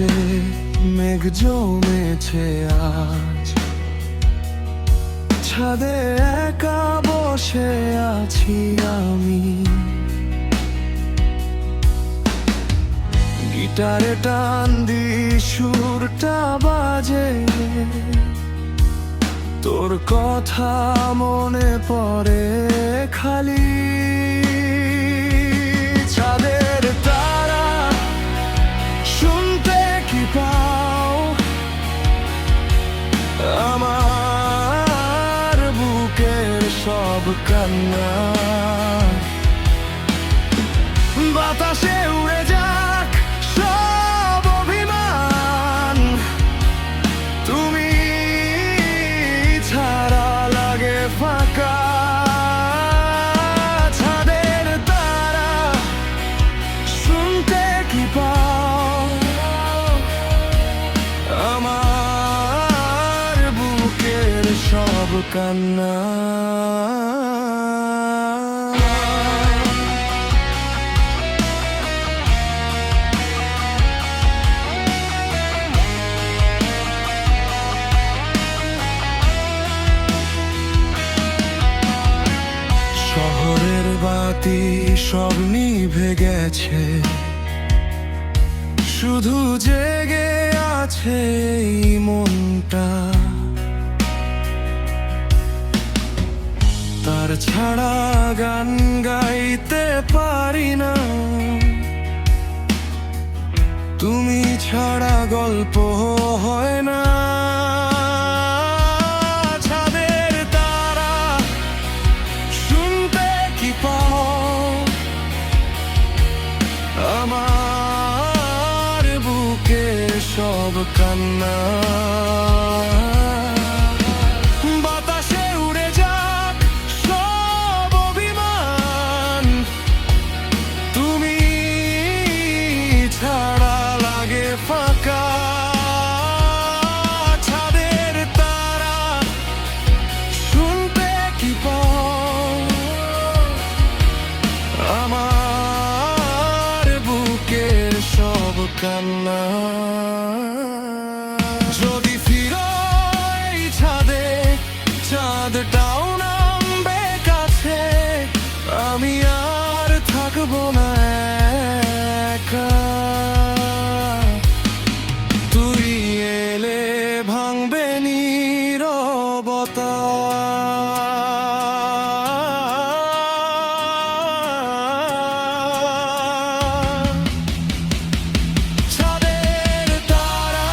আকাশে মেঘ জমেছে আজ, ছাদে একা বসে আছি আমি। গিটারে টান দি সুরটা বাজে, তোর কথা মনে পড়ে খালি। চাঁদের তারা শুনতে কি পাও আমার বুকের সব কান্না? বাতাসে উড়ে যাক সব অভিমান, তুমি ছাড়া লাগে ফাঁকা। ছাদের তারা শুনতে কি পাও আমার বুকের সব কান্না? শহরের বাতি সব নিভে গেছে, শুধু জেগে আছে এই মনটা। তার ছাড়া গান গাইতে পারি না, তুমি ছাড়া গল্প হয় না। ছাদের তারা শুনতে কি পাও আমার বুকের সব কান্না? বাতাসে উড়ে যাক সব অভিমান, তুমি ছাড়া লাগে ফাঁকা। ছাদের তারা শুনতে কি পাও আমার বুকের সব কান্না? যদি ফিরো এই ছাদে, চাঁদটাও নামবে কাছে, আমি আর থাকবো না একা। তুই এলে ভাঙবে নীরবতা, ছাদের তারা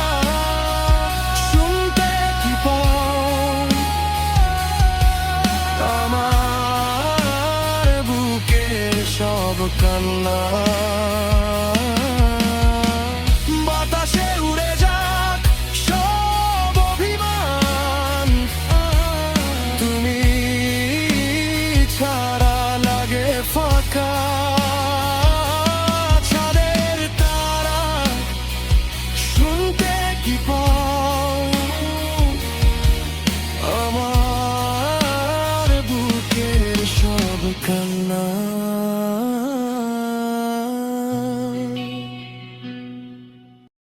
শুনতে কি পাও আমার বুকের সব কান্না? বাতাসে উড়ে যাক সব অভিমান, তুমি ছাড়া লাগে ফাঁকা। ছাদের তারা শুনতে কি পাও